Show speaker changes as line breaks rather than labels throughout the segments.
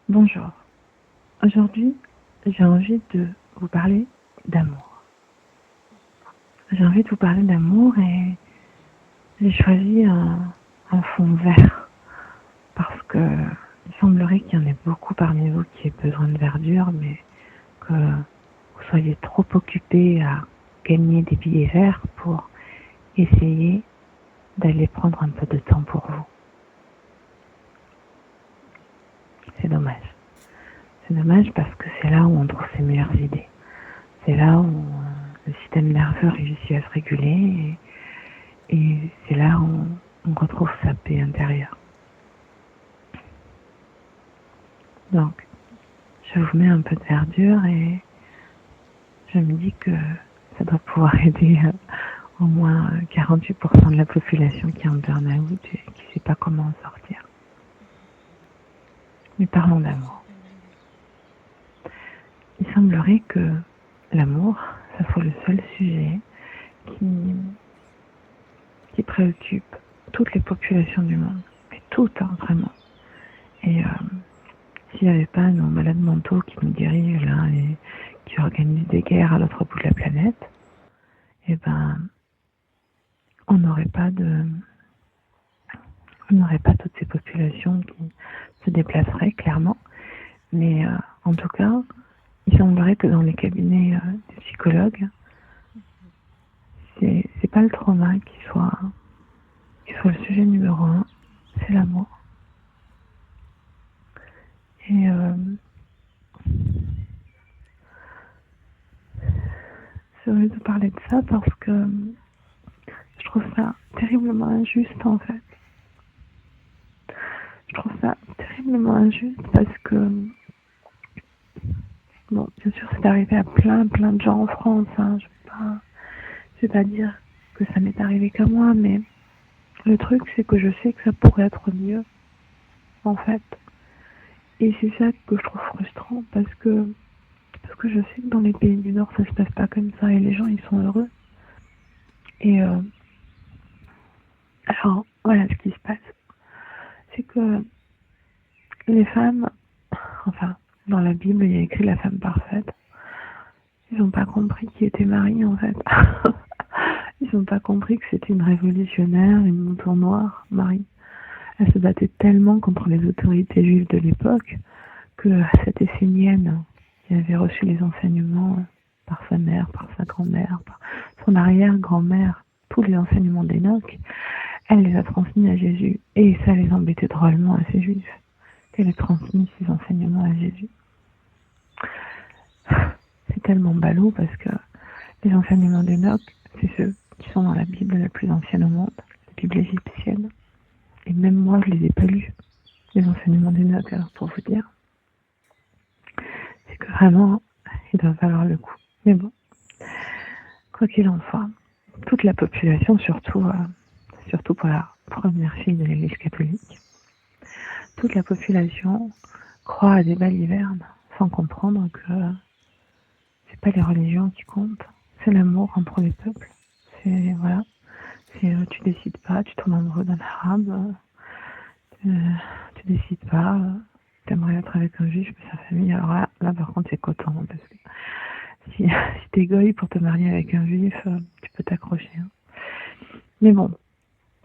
Bonjour. Aujourd'hui, j'ai envie de vous parler d'amour. J'ai envie de vous parler d'amour et j'ai choisi un fond vert parce que il semblerait qu'il y en ait beaucoup parmi vous qui aient besoin de verdure, mais que vous soyez trop occupés à gagner des billets verts pour essayer d'aller prendre un peu de temps pour vous. C'est dommage. C'est dommage parce que c'est là où on trouve ses meilleures idées. C'est là où le système nerveux réussit à se réguler et c'est là où on retrouve sa paix intérieure. Donc, je vous mets un peu de verdure et je me dis que ça doit pouvoir aider au moins 48% de la population qui est en burn-out et qui ne sait pas comment en sortir. Mais parlons d'amour. Il semblerait que l'amour, ça soit le seul sujet qui préoccupe toutes les populations du monde. Mais toutes, vraiment. Et s'il n'y avait pas nos malades mentaux qui nous dirigent là et qui organisent des guerres à l'autre bout de la planète, eh ben, on n'aurait pas toutes ces populations qui se déplaceraient clairement. Mais en tout cas, il semblerait que dans les cabinets des psychologues, c'est pas le trauma qui soit le sujet numéro 1, c'est l'amour. Et j'ai envie de parler de ça parce que je trouve ça terriblement injuste en fait. Je trouve ça terriblement injuste parce que, bon, bien sûr c'est arrivé à plein de gens en France, hein. Je vais pas dire que ça m'est arrivé qu'à moi, mais le truc c'est que je sais que ça pourrait être mieux, en fait. Et c'est ça que je trouve frustrant parce que je sais que dans les pays du Nord ça se passe pas comme ça et les gens ils sont heureux. Et alors voilà ce qui se passe, c'est que les femmes, enfin dans la Bible il y a écrit la femme parfaite. Ils n'ont pas compris qui était Marie en fait. Ils n'ont pas compris que c'était une révolutionnaire, une mouton noire, Marie. Elle se battait tellement contre les autorités juives de l'époque que cette Essénienne qui avait reçu les enseignements par sa mère, par sa grand-mère, par son arrière-grand-mère, tous les enseignements d'Enoch, elle les a transmis à Jésus. Et ça les embêtait drôlement à ces juifs qu'elle ait transmis ces enseignements à Jésus. C'est tellement ballot parce que les enseignements d'Enoch, c'est ceux qui sont dans la Bible la plus ancienne au monde, la Bible égyptienne. Et même moi, je les ai pas lus, les enseignements d'Enoch, alors pour vous dire. C'est que vraiment, ils doivent valoir le coup. Mais bon, quoi qu'il en soit, toute la population, surtout pour la première fille de l'Église catholique, toute la population croit à des balivernes sans comprendre que c'est pas les religions qui comptent, c'est l'amour entre les peuples. C'est, voilà, tu décides pas, tu tombes amoureux d'un arabe, tu décides pas, t'aimerais être avec un juif, mais sa famille, alors là par contre c'est coton, parce que si t'es goy pour te marier avec un juif, tu peux t'accrocher. Hein. Mais bon,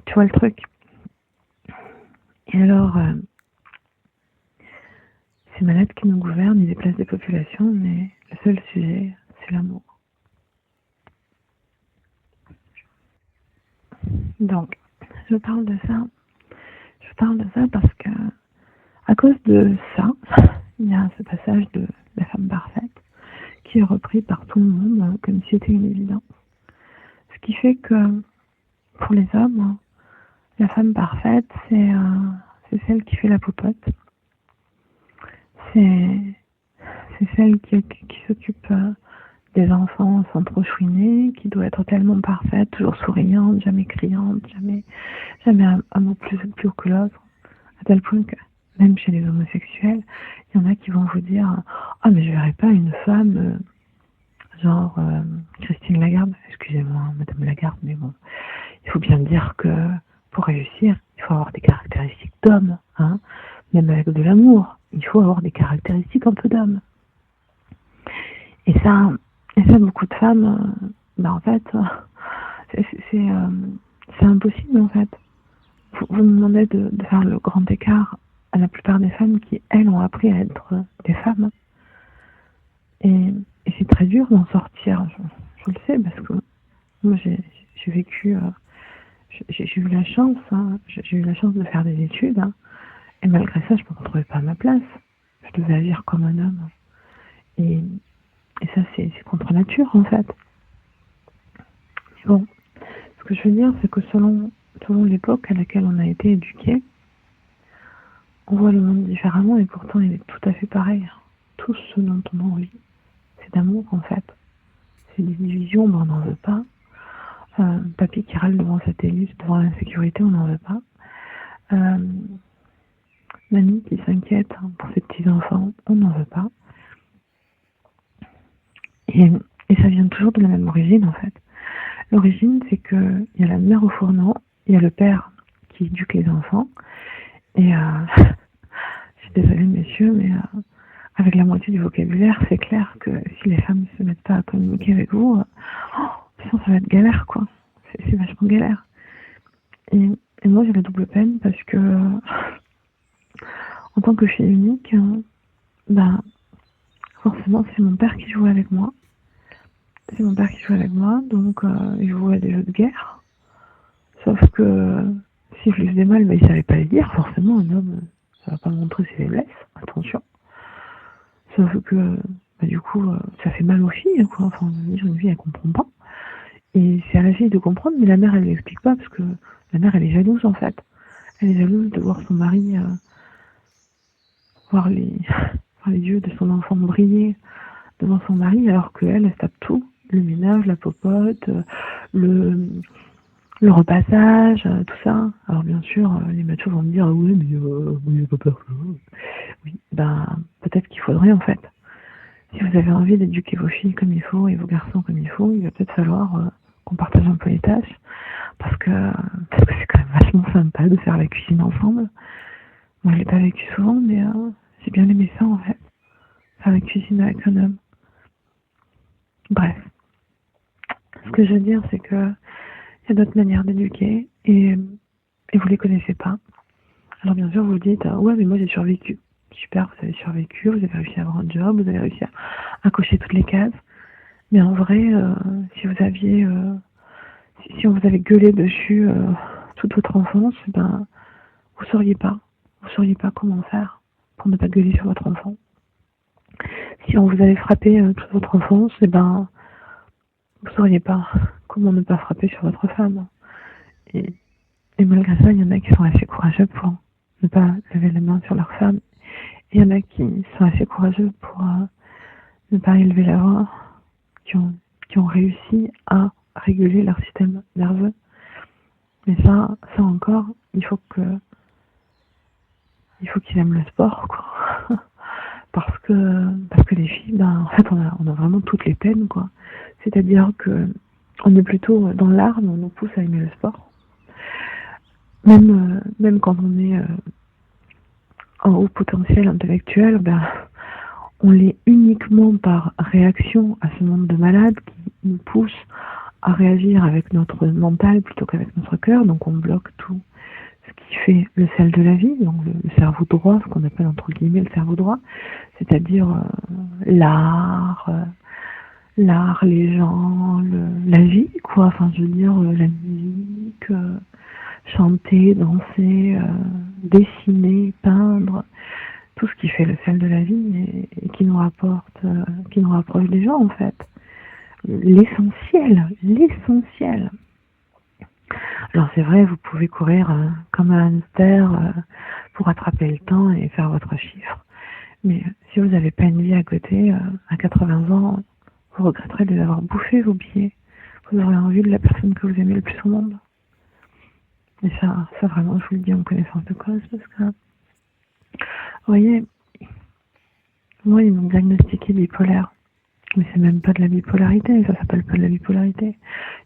tu vois le truc. Et alors, ces malades qui nous gouvernent, ils déplacent des populations, mais le seul sujet, c'est l'amour. Donc, je parle de ça parce que, à cause de ça, il y a ce passage de la femme parfaite qui est repris par tout le monde comme si c'était une évidence. Ce qui fait que, pour les hommes, la femme parfaite, c'est celle qui fait la popote. C'est celle qui s'occupe des enfants sans trop chouiner, qui doit être tellement parfaite, toujours souriante, jamais criante, jamais un mot plus haut que l'autre, à tel point que même chez les homosexuels, il y en a qui vont vous dire « Ah, mais je verrais pas une femme genre Christine Lagarde. » Excusez-moi, Madame Lagarde, mais bon, il faut bien dire que pour réussir, il faut avoir des caractéristiques d'homme, hein, même avec de l'amour. il faut avoir des caractéristiques un peu d'homme. Et ça, beaucoup de femmes, en fait, c'est impossible en fait. Vous me demandez de faire le grand écart à la plupart des femmes qui, elles, ont appris à être des femmes. Et c'est très dur d'en sortir, je le sais, parce que moi j'ai vécu, j'ai eu la chance, j'ai eu la chance de faire des études, et malgré ça, je ne me retrouvais pas à ma place. Je devais agir comme un homme. Et ça, c'est contre nature, en fait. Mais bon, ce que je veux dire, c'est que selon l'époque à laquelle on a été éduqué, on voit le monde différemment et pourtant il est tout à fait pareil. Tout ce dont on a envie, c'est d'amour, en fait. C'est des divisions, on n'en veut pas. Papy qui râle devant sa télé, devant l'insécurité, on n'en veut pas. Mamie qui s'inquiète pour ses petits-enfants, on n'en veut pas. Et ça vient toujours de la même origine, en fait. L'origine, c'est qu'il y a la mère au fourneau, il y a le père qui éduque les enfants, et je suis désolée, messieurs, mais avec la moitié du vocabulaire, c'est clair que si les femmes ne se mettent pas à communiquer avec vous, sinon ça va être galère, quoi. C'est vachement galère. Et moi, j'ai la double peine parce que, en tant que fille unique, forcément, c'est mon père qui jouait avec moi. Donc il jouait à des jeux de guerre. Sauf que si je lui faisais mal, il savait pas les dire. Forcément, un homme, ça va pas montrer ses faiblesses. Attention. Sauf que, du coup, ça fait mal aux filles, quoi. Enfin, une fille, elle comprend pas. Et c'est à la fille de comprendre, mais la mère, elle lui explique pas, parce que la mère, elle est jalouse, en fait. Elle est jalouse de voir son mari, voir les yeux de son enfant briller devant son mari, alors qu'elle, elle tape tout. Le ménage, la popote, le repassage, tout ça. Alors bien sûr, les machos vont me dire oui, mais il pas peur. Oui, peut-être qu'il faudrait en fait. Si vous avez envie d'éduquer vos filles comme il faut et vos garçons comme il faut, il va peut-être falloir qu'on partage un peu les tâches, parce que c'est quand même vachement sympa de faire la cuisine ensemble. Moi, je l'ai pas vécu souvent, mais j'ai bien aimé ça en fait, faire la cuisine avec un homme. Bref. Ce que je veux dire, c'est que il y a d'autres manières d'éduquer et vous les connaissez pas. Alors bien sûr, vous vous dites, ouais, mais moi j'ai survécu. Super, vous avez survécu, vous avez réussi à avoir un job, vous avez réussi à cocher toutes les cases. Mais en vrai, si vous aviez, si on vous avait gueulé dessus toute votre enfance, vous sauriez pas comment faire pour ne pas gueuler sur votre enfant. Si on vous avait frappé toute votre enfance, vous sauriez pas comment ne pas frapper sur votre femme. Et malgré ça, il y en a qui sont assez courageux pour ne pas lever la main sur leur femme. Et il y en a qui sont assez courageux pour ne pas élever la voix, qui ont réussi à réguler leur système nerveux. Mais ça encore, il faut qu'ils aiment le sport, quoi. parce que les filles, en fait, on a vraiment toutes les peines, quoi. C'est-à-dire que on est plutôt dans l'art, mais on nous pousse à aimer le sport. Même quand on est en haut potentiel intellectuel, on l'est uniquement par réaction à ce monde de malades qui nous pousse à réagir avec notre mental plutôt qu'avec notre cœur. Donc on bloque tout ce qui fait le sel de la vie, donc le cerveau droit, ce qu'on appelle entre guillemets le cerveau droit, c'est-à-dire l'art, les gens, la vie, quoi. Enfin, je veux dire, la musique, chanter, danser, dessiner, peindre, tout ce qui fait le sel de la vie et qui nous rapproche des gens, en fait. L'essentiel. Alors c'est vrai, vous pouvez courir comme un hamster pour attraper le temps et faire votre chiffre. Mais si vous n'avez pas une vie à côté, à 80 ans, vous regretterez de les avoir bouffés, vos billets. Vous aurez envie de la personne que vous aimez le plus au monde. Et ça vraiment, je vous le dis en connaissance de cause, parce que, vous voyez, moi, ils m'ont diagnostiqué bipolaire. Mais c'est même pas de la bipolarité, ça s'appelle pas de la bipolarité.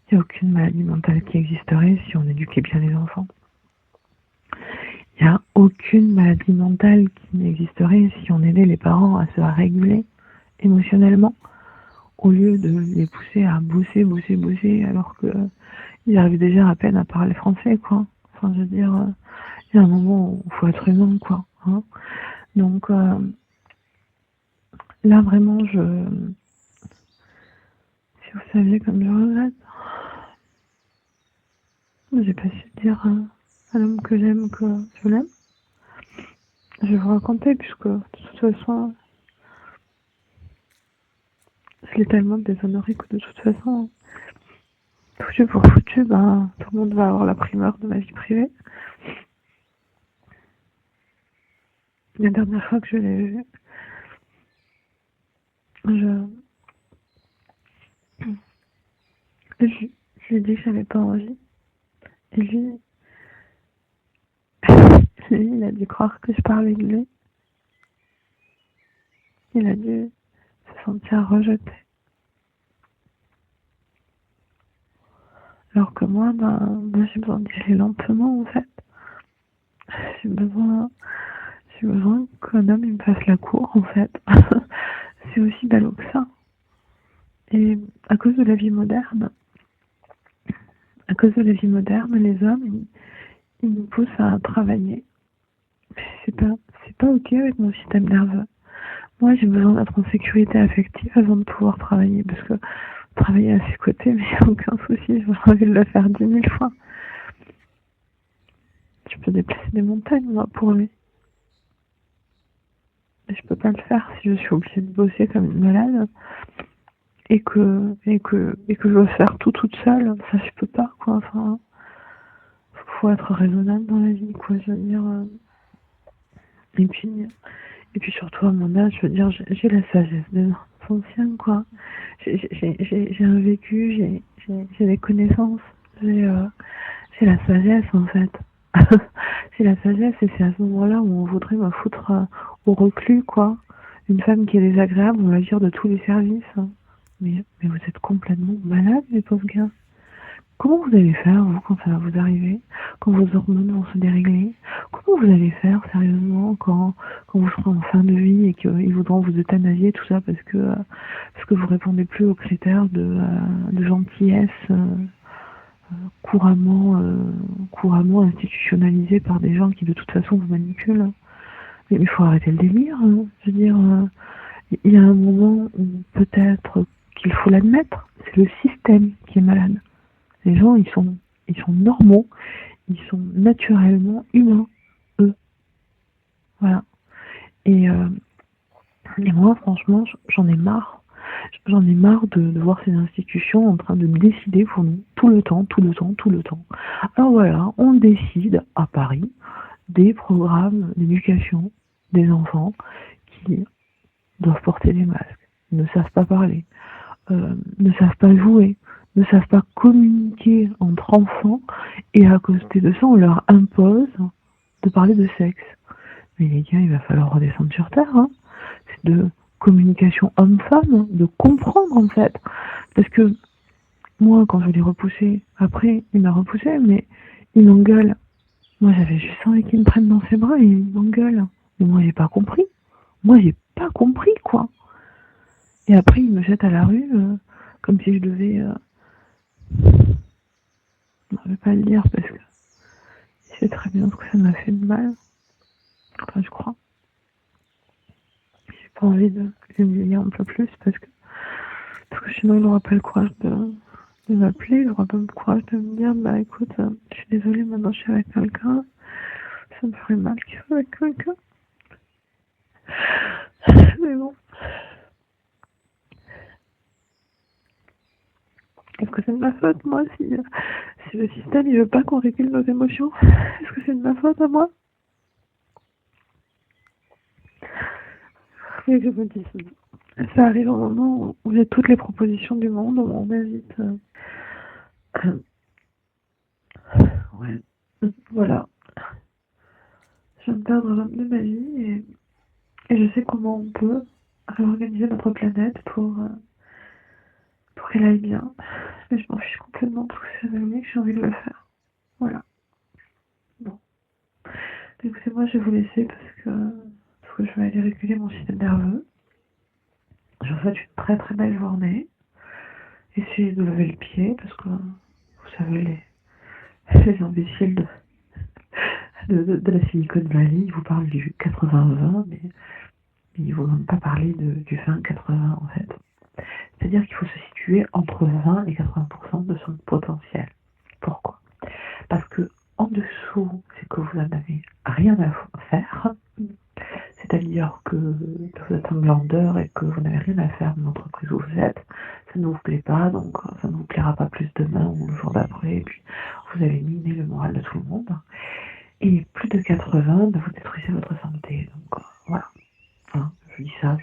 Il n'y a aucune maladie mentale qui existerait si on éduquait bien les enfants. Il n'y a aucune maladie mentale qui n'existerait si on aidait les parents à se réguler émotionnellement au lieu de les pousser à bosser alors que ils arrivent déjà à peine à parler français, quoi. Enfin, je veux dire, il y a un moment où il faut être humain, quoi. Hein. Donc là, vraiment, si vous saviez comme je regrette, j'ai pas su dire à l'homme que j'aime que je l'aime. Je vais vous raconter, puisque de toute façon, je l'ai tellement déshonoré que de toute façon, foutu pour foutu, ben, tout le monde va avoir la primeur de ma vie privée. La dernière fois que je l'ai vu, je, je, je lui ai dit que j'avais pas envie. Et lui, il a dû croire que je parlais de lui. Il a dû se sentir rejeté. Alors que moi, ben j'ai besoin d'y aller lentement, en fait. J'ai besoin, j'ai besoin qu'un homme il me fasse la cour, en fait. C'est aussi ballot que ça. Et à cause de la vie moderne, les hommes, ils nous poussent à travailler. C'est pas ok avec mon système nerveux. Moi, j'ai besoin d'être en sécurité affective avant de pouvoir travailler, parce que travailler à ses côtés, mais aucun souci, j'ai envie de le faire 10 000 fois. Je peux déplacer des montagnes, moi, pour lui. Mais je peux pas le faire si je suis obligée de bosser comme une malade et que je veux faire tout toute seule. Ça, je peux pas, quoi. Enfin, faut être raisonnable dans la vie, quoi. Je veux dire. Et puis surtout à mon âge, je veux dire, j'ai la sagesse des anciens, quoi. J'ai un vécu, j'ai des connaissances, j'ai la sagesse, en fait. J'ai la sagesse et c'est à ce moment-là où on voudrait me foutre au reclus, quoi. Une femme qui est désagréable, on va dire de tous les services. Mais vous êtes complètement malade, les pauvres gars. Comment vous allez faire, vous, quand ça va vous arriver, quand vos hormones vont se dérégler? Comment vous allez faire, sérieusement, quand vous serez en fin de vie et qu'ils voudront vous euthanasier, tout ça, parce que vous répondez plus aux critères de gentillesse couramment institutionnalisés par des gens qui, de toute façon, vous manipulent? Mais il faut arrêter le délire. Hein. Je veux dire, il y a un moment où peut-être qu'il faut l'admettre, c'est le système qui est malade. Les gens, ils sont normaux, ils sont naturellement humains, eux. Voilà. Et, euh, et moi, franchement, j'en ai marre. J'en ai marre de voir ces institutions en train de décider pour nous, tout le temps. Alors voilà, on décide à Paris des programmes d'éducation des enfants qui doivent porter des masques, ne savent pas parler, ne savent pas jouer, ne savent pas communiquer entre enfants, et à côté de ça, on leur impose de parler de sexe. Mais les gars, il va falloir redescendre sur terre, hein. C'est de communication homme-femme, de comprendre en fait. Parce que moi, quand je l'ai repoussé, après, il m'a repoussé, mais il m'engueule. Moi, j'avais juste envie qu'il me prenne dans ses bras et il m'engueule. Mais moi, j'ai pas compris. Moi, j'ai pas compris, quoi. Et après, il me jette à la rue, comme si je devais... je vais pas le dire parce que il sait très bien ce que ça m'a fait de mal. Enfin, je crois. J'ai pas envie de l'humilier un peu plus parce que sinon, il n'aura pas le courage de m'appeler, il n'aura pas le courage de me dire, bah écoute, je suis désolée, maintenant je suis avec quelqu'un, ça me ferait mal qu'il soit avec quelqu'un. Mais bon. Est-ce que c'est de ma faute, moi, si le système il veut pas qu'on régule nos émotions? Est-ce que c'est de ma faute à moi? Et je me dis, ça arrive au moment où j'ai toutes les propositions du monde, où on m'invite. Ouais. Voilà. Je viens de perdre l'homme de ma vie et je sais comment on peut réorganiser notre planète pour qu'elle aille bien. Mais je m'en fiche complètement parce que c'est avec lui que j'ai envie de le faire. Voilà. Bon. Écoutez, moi, je vais vous laisser parce que je vais aller réguler mon système nerveux. Je vous souhaite une très très belle journée. Essayez de lever le pied parce que, vous savez, les imbéciles de la Silicon Valley, ils vous parlent du 80-20, mais ils ne vous ont pas parlé du 20-80 en fait. C'est-à-dire qu'il faut se situer entre 20 et 80% de son potentiel. Pourquoi? Parce que en dessous, c'est que vous n'en avez rien à faire. C'est-à-dire que vous êtes un glandeur et que vous n'avez rien à faire dans l'entreprise où vous êtes. Ça ne vous plaît pas, donc ça ne vous plaira pas plus demain ou le jour d'après. Et puis vous allez miner le moral de tout le monde. Et plus de 80, vous détruisez votre santé. Donc voilà. Hein, je dis ça